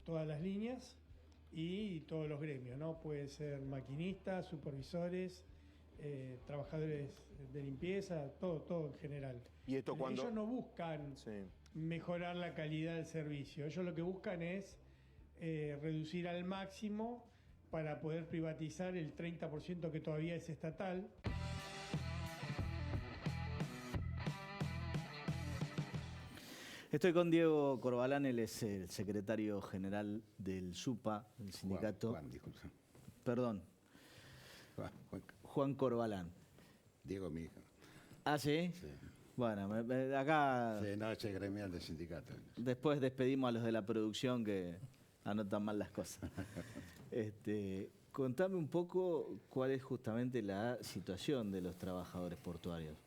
todas las líneas y todos los gremios, ¿no? Puede ser maquinistas, supervisores, trabajadores de limpieza, todo en general. ¿Y esto cuando? Ellos no buscan mejorar la calidad del servicio, ellos lo que buscan es reducir al máximo para poder privatizar el 30% que todavía es estatal. Estoy con Diego Corbalán, él es el secretario general del SUPA, el sindicato. Juan, disculpa. Perdón. Juan Corbalán. Diego, mi hijo. ¿Ah, sí? Sí. Bueno, acá... Sí, noche gremial del sindicato. Después despedimos a los de la producción que anotan mal las cosas. Contame un poco cuál es justamente la situación de los trabajadores portuarios.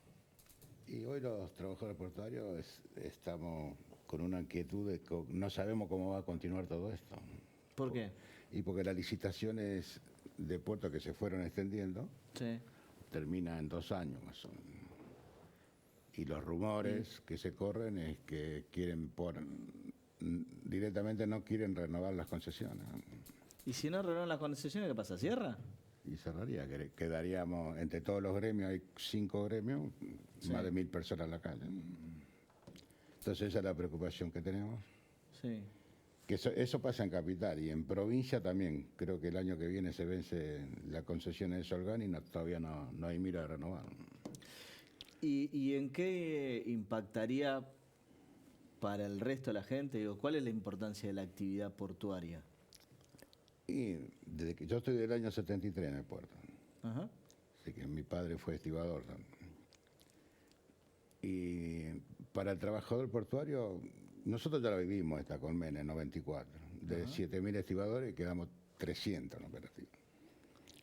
Y hoy los trabajadores portuarios estamos con una inquietud de que no sabemos cómo va a continuar todo esto. ¿Por qué? Y porque las licitaciones de puertos que se fueron extendiendo terminan en 2 años más o menos. Y los rumores que se corren es que directamente no quieren renovar las concesiones. ¿Y si no renuevan las concesiones, qué pasa? ¿Cierra? Y cerraría, quedaríamos, entre todos los gremios, hay 5 gremios, más de 1000 personas en la calle. Entonces esa es la preocupación que tenemos. Sí. Que eso pasa en capital y en provincia también. Creo que el año que viene se vence la concesión de Solgán y todavía no hay mira de renovar. ¿Y en qué impactaría para el resto de la gente? Digo, ¿cuál es la importancia de la actividad portuaria? Y desde que yo estoy del año 73 en el puerto. Ajá. Así que mi padre fue estibador también. Y para el trabajador portuario, nosotros ya la vivimos esta colmena en 94. De 7.000 estibadores quedamos 300 en operativa.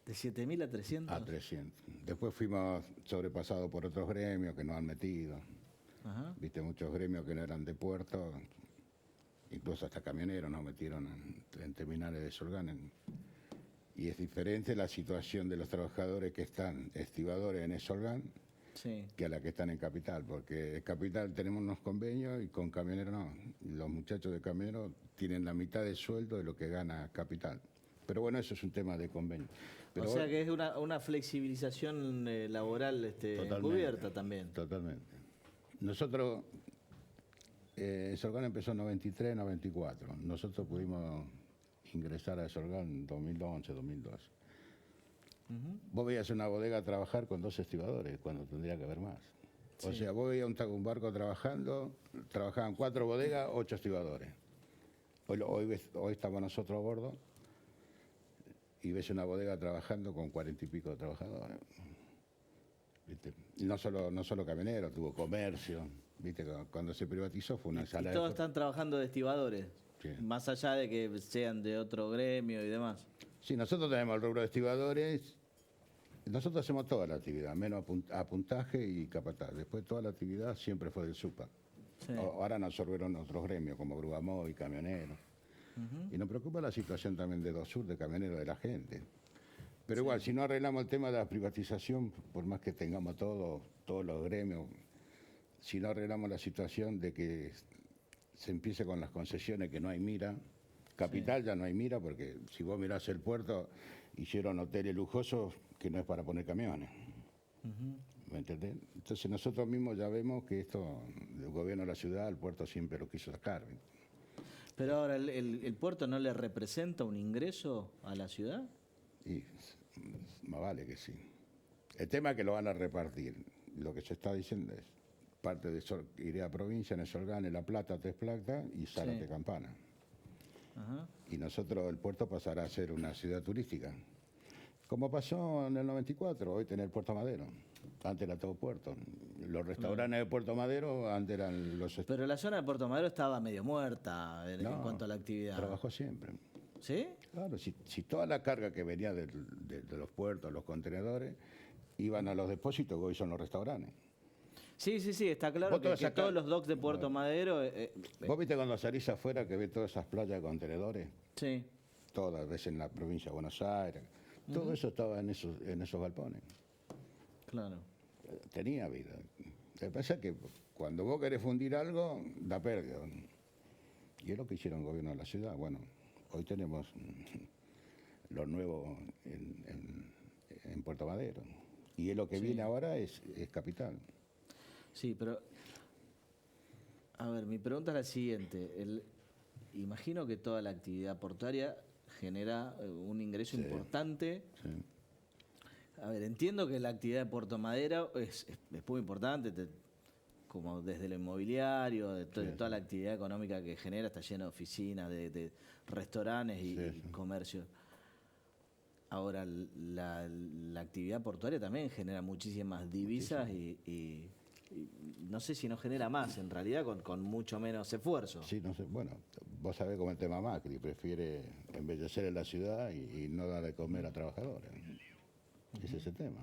¿De 7.000 a 300? A 300. Después fuimos sobrepasados por otros gremios que nos han metido. Ajá. Viste, muchos gremios que no eran de puerto, incluso hasta camioneros nos metieron en terminales de Solgán. Y es diferente la situación de los trabajadores que están estibadores en Solgán que a la que están en Capital, porque en Capital tenemos unos convenios y con camioneros no. Los muchachos de camioneros tienen la mitad del sueldo de lo que gana Capital. Pero bueno, eso es un tema de convenio. Pero o sea que es una flexibilización laboral encubierta también. Totalmente. Nosotros, Solgán empezó en 93, 94. Nosotros pudimos ingresar a Solgán en 2011, 2012. Vos veías una bodega a trabajar con 2 estibadores, cuando tendría que haber más. O sea, vos veías un barco trabajando, trabajaban 4 bodegas, 8 estibadores. Hoy estamos nosotros a bordo y ves una bodega trabajando con 40 y pico de trabajadores. ¿Viste? Y no solo camioneros, tuvo comercio. ¿Viste? Cuando se privatizó fue una sala y todos están trabajando de estibadores, más allá de que sean de otro gremio y demás. Sí, nosotros tenemos el rubro de estibadores. Nosotros hacemos toda la actividad, menos apuntaje y capataz. Después toda la actividad siempre fue del SUPA. Ahora nos absorbieron otros gremios como Grúa y camioneros. Y nos preocupa la situación también de DOSUR, de camioneros de la gente. Pero igual, si no arreglamos el tema de la privatización, por más que tengamos todos los gremios, si no arreglamos la situación de que se empiece con las concesiones, que no hay mira, Capital ya no hay mira, porque si vos mirás el puerto, hicieron hoteles lujosos que no es para poner camiones. ¿Me entendés? Entonces nosotros mismos ya vemos que esto, el gobierno de la ciudad, el puerto siempre lo quiso sacar. Pero ahora, ¿el puerto no le representa un ingreso a la ciudad? Y más vale que sí. El tema es que lo van a repartir. Lo que se está diciendo es parte de Irea Provincia, en Solgán, en La Plata, Tres Plata y Zárate Campana. Y nosotros, el puerto pasará a ser una ciudad turística. Como pasó en el 94, hoy tenés el Puerto Madero. Antes era todo puerto. Los restaurantes de Puerto Madero antes eran los... Pero la zona de Puerto Madero estaba medio muerta en cuanto a la actividad. Trabajó siempre. ¿Sí? Claro, si toda la carga que venía de los puertos, los contenedores, iban a los depósitos, que hoy son los restaurantes. Sí, está claro que todos los docks de Puerto Madero... ¿Vos viste cuando salís afuera que ves todas esas playas de contenedores? Sí. Todas, ves en la provincia de Buenos Aires. Todo eso estaba en esos galpones. Claro. Tenía vida. Lo que pasa es que cuando vos querés fundir algo, da pérdida. Y es lo que hicieron el gobierno de la ciudad. Bueno, hoy tenemos lo nuevo en Puerto Madero. Y es lo que Sí. viene ahora es capital. Sí, pero a ver, mi pregunta es la siguiente. Imagino que toda la actividad portuaria genera un ingreso Sí. importante. Sí. A ver, entiendo que la actividad de Puerto Madero es muy importante, como desde lo inmobiliario, de toda la actividad económica que genera, está lleno de oficinas, de restaurantes y comercios. Ahora, la actividad portuaria también genera muchísimas divisas y no sé si no genera más, en realidad, con mucho menos esfuerzo. Sí, no sé, bueno, vos sabés cómo es el tema Macri, prefiere embellecer en la ciudad y no dar de comer a trabajadores. Ese es el tema.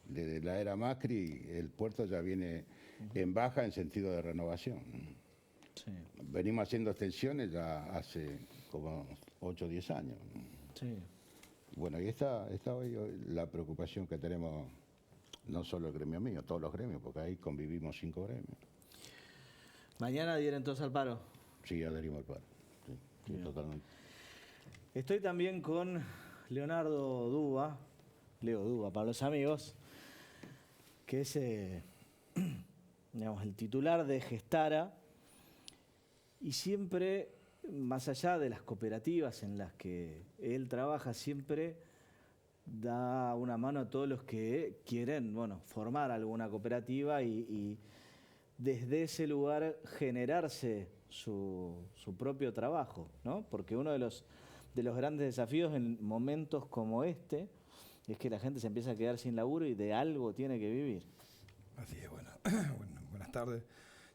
Desde la era Macri, el puerto ya viene en baja en sentido de renovación. Sí. Venimos haciendo extensiones ya hace como 8 o 10 años. Sí. Bueno, y esta hoy la preocupación que tenemos, no solo el gremio mío, todos los gremios, porque ahí convivimos 5 gremios. ¿Mañana adhieren todos al paro? Sí, adherimos al paro. Sí, totalmente. Estoy también con Leonardo Duba, Leo Duba para los amigos, que es digamos, el titular de Gestara, y siempre, más allá de las cooperativas en las que él trabaja, siempre da una mano a todos los que quieren, bueno, formar alguna cooperativa y desde ese lugar generarse su propio trabajo, ¿no? Porque uno de los grandes desafíos en momentos como este es que la gente se empieza a quedar sin laburo y de algo tiene que vivir. Así es, bueno, buenas tardes.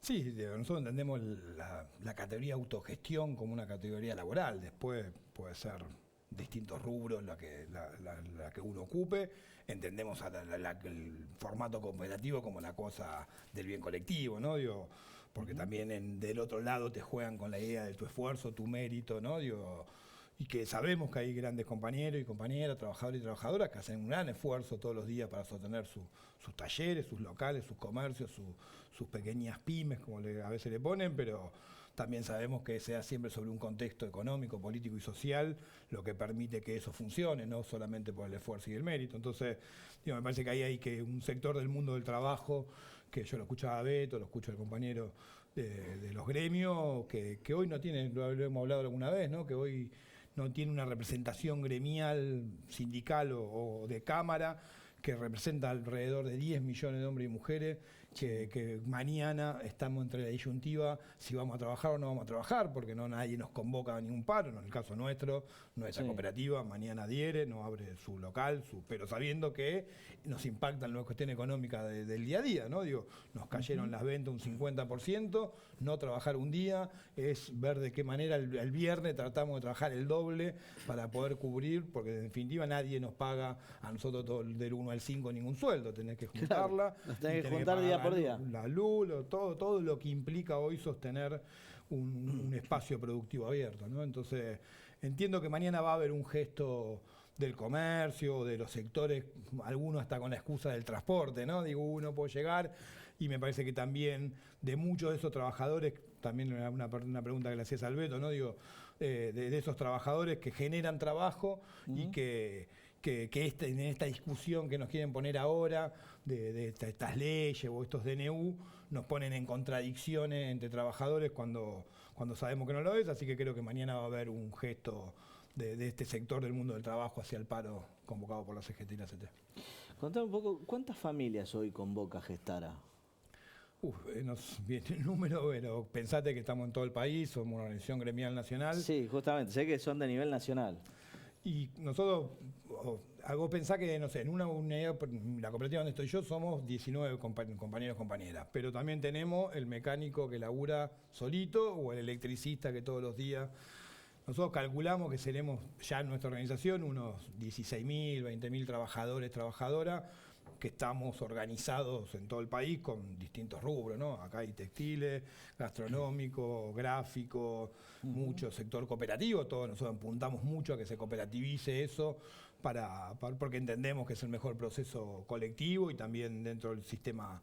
Sí, nosotros entendemos la categoría autogestión como una categoría laboral, después puede ser distintos rubros la que uno ocupe, entendemos el formato cooperativo como la cosa del bien colectivo, ¿no? Digo, porque también del otro lado te juegan con la idea de tu esfuerzo, tu mérito, ¿no? Digo, y que sabemos que hay grandes compañeros y compañeras, trabajadores y trabajadoras que hacen un gran esfuerzo todos los días para sostener sus talleres, sus locales, sus comercios, sus pequeñas pymes, como a veces le ponen, pero también sabemos que sea siempre sobre un contexto económico, político y social lo que permite que eso funcione, no solamente por el esfuerzo y el mérito. Entonces, me parece que ahí hay que un sector del mundo del trabajo, que yo lo escuchaba a Beto, lo escucho al compañero de los gremios, que hoy no tiene, lo hemos hablado alguna vez, ¿no? Que hoy no tiene una representación gremial, sindical o de cámara, que representa alrededor de 10 millones de hombres y mujeres, que mañana estamos entre la disyuntiva si vamos a trabajar o no vamos a trabajar, porque nadie nos convoca a ningún paro, en el caso nuestro, nuestra cooperativa mañana adhiere, no abre su local, pero sabiendo que nos impacta en la cuestión económica del día a día, ¿no? Digo, nos cayeron las ventas un 50%, no trabajar un día es ver de qué manera el viernes tratamos de trabajar el doble para poder cubrir, porque en definitiva nadie nos paga a nosotros del 1 al 5 ningún sueldo, tenés que juntarla. Claro, tenés que juntar día por día. La luz, todo lo que implica hoy sostener un espacio productivo abierto, ¿no? Entonces, entiendo que mañana va a haber un gesto del comercio, de los sectores, algunos hasta con la excusa del transporte, ¿no? Digo, uno puede llegar, y me parece que también de muchos de esos trabajadores, también una pregunta que le hacías al Beto, ¿no? Digo, de esos trabajadores que generan trabajo y que en esta discusión que nos quieren poner ahora de estas leyes o estos DNU nos ponen en contradicciones entre trabajadores cuando sabemos que no lo es, así que creo que mañana va a haber un gesto de este sector del mundo del trabajo hacia el paro convocado por la CGT y la CT. Contame un poco, ¿cuántas familias hoy convoca Gestara? Nos viene el número, pero pensate que estamos en todo el país, somos una organización gremial nacional. Sí, justamente, sé que son de nivel nacional. Y nosotros, hago pensar que, no sé, en una unidad, la cooperativa donde estoy yo, somos 19 compañeros y compañeras, pero también tenemos el mecánico que labura solito o el electricista que todos los días. Nosotros calculamos que seremos ya en nuestra organización unos 16.000, 20.000 trabajadores, trabajadoras, que estamos organizados en todo el país con distintos rubros, ¿no? Acá hay textiles, gastronómico, gráfico, mucho sector cooperativo, todos nosotros apuntamos mucho a que se cooperativice eso, porque entendemos que es el mejor proceso colectivo y también dentro del sistema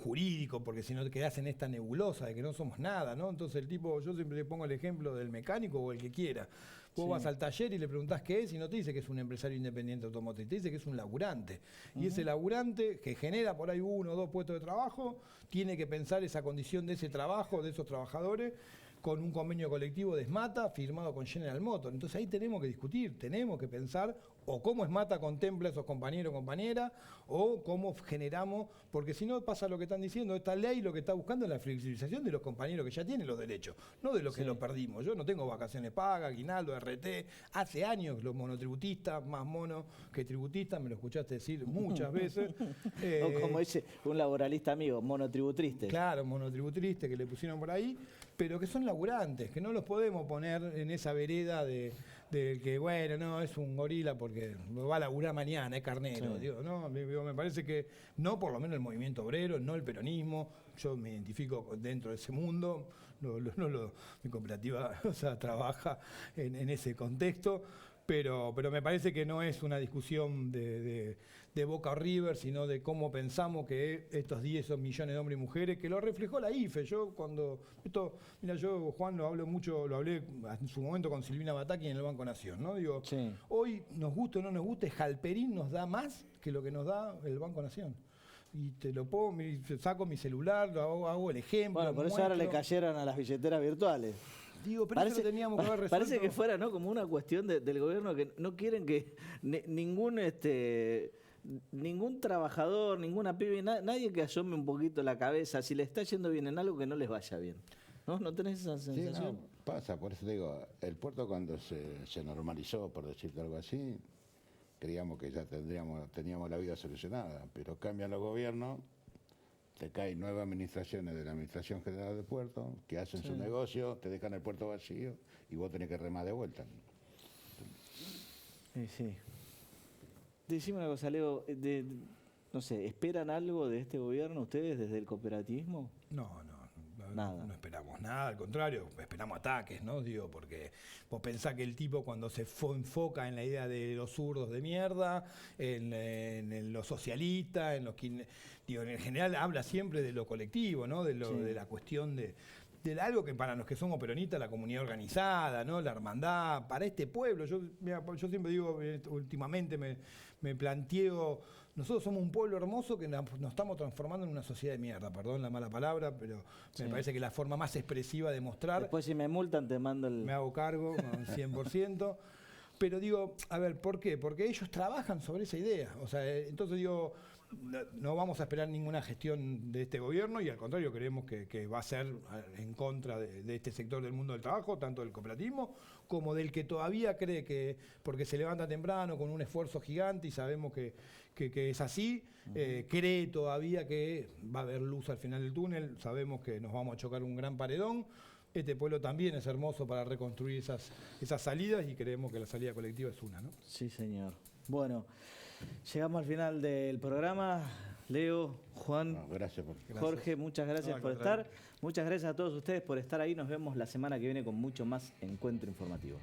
jurídico, porque si no te quedás en esta nebulosa de que no somos nada, ¿no? Entonces el tipo, yo siempre le pongo el ejemplo del mecánico o el que quiera. Vos vas al taller y le preguntás qué es y no te dice que es un empresario independiente automotriz, te dice que es un laburante. Y ese laburante que genera por ahí 1 o 2 puestos de trabajo, tiene que pensar esa condición de ese trabajo, de esos trabajadores, con un convenio colectivo de SMATA firmado con General Motors. Entonces ahí tenemos que discutir, tenemos que pensar o cómo SMATA contempla a esos compañeros o compañeras, o cómo generamos, porque si no pasa lo que están diciendo, esta ley lo que está buscando es la flexibilización de los compañeros que ya tienen los derechos, no de los que los perdimos. Yo no tengo vacaciones pagas, aguinaldo, RT, hace años los monotributistas, más monos que tributistas, me lo escuchaste decir muchas veces. O como dice un laboralista amigo, monotributristas. Claro, monotributristas que le pusieron por ahí, pero que son laburantes, que no los podemos poner en esa vereda de que, bueno, no, es un gorila porque va a laburar mañana, es carnero. Sí. Digo, no, me parece que no, por lo menos el movimiento obrero, no el peronismo, yo me identifico dentro de ese mundo, mi cooperativa trabaja en ese contexto, pero me parece que no es una discusión de Boca o River, sino de cómo pensamos que estos 10 millones de hombres y mujeres, que lo reflejó la IFE. Yo Juan, lo hablé en su momento con Silvina Bataki en el Banco Nación, ¿no? Digo, hoy, nos guste o no nos guste, Halperín nos da más que lo que nos da el Banco Nación. Y te lo pongo, saco mi celular, hago el ejemplo. Bueno, por eso ahora le cayeron a las billeteras virtuales. Digo, pero eso lo teníamos que haber resuelto. Parece que fuera, ¿no?, como una cuestión del gobierno, que no quieren que ningún trabajador, ninguna pyme, nadie que asome un poquito la cabeza, si le está yendo bien en algo, que no les vaya bien. ¿No tenés esa sensación? Sí, no, pasa, por eso digo, el puerto cuando se normalizó, por decirte algo así, creíamos que ya teníamos la vida solucionada, pero cambian los gobiernos, te caen nuevas administraciones de la Administración General del Puerto, que hacen su negocio, te dejan el puerto vacío y vos tenés que remar de vuelta. Sí. Decime una cosa, Leo, no sé, ¿esperan algo de este gobierno ustedes desde el cooperativismo? No, nada. No esperamos nada, al contrario, esperamos ataques, ¿no? Digo, porque vos pensás que el tipo cuando se enfoca en la idea de los zurdos de mierda, en los socialistas, en general habla siempre de lo colectivo, ¿no? De la cuestión de algo que para los que somos peronistas, la comunidad organizada, ¿no? La hermandad, para este pueblo. Yo siempre digo, últimamente me planteo, nosotros somos un pueblo hermoso que nos estamos transformando en una sociedad de mierda, perdón la mala palabra, pero me parece que la forma más expresiva de mostrar... Después si me multan te mando el... Me hago cargo, 100%. Pero digo, a ver, ¿por qué? Porque ellos trabajan sobre esa idea. O sea, entonces digo, no vamos a esperar ninguna gestión de este gobierno y al contrario creemos que va a ser en contra de este sector del mundo del trabajo, tanto del cooperativismo como del que todavía cree que, porque se levanta temprano con un esfuerzo gigante y sabemos que es así, cree todavía que va a haber luz al final del túnel, sabemos que nos vamos a chocar un gran paredón. Este pueblo también es hermoso para reconstruir esas salidas y creemos que la salida colectiva es una, ¿no? Sí, señor. Bueno, llegamos al final del programa. Leo, Juan, gracias Jorge, muchas gracias por estar. Muchas gracias a todos ustedes por estar ahí. Nos vemos la semana que viene con mucho más Encuentro Informativo.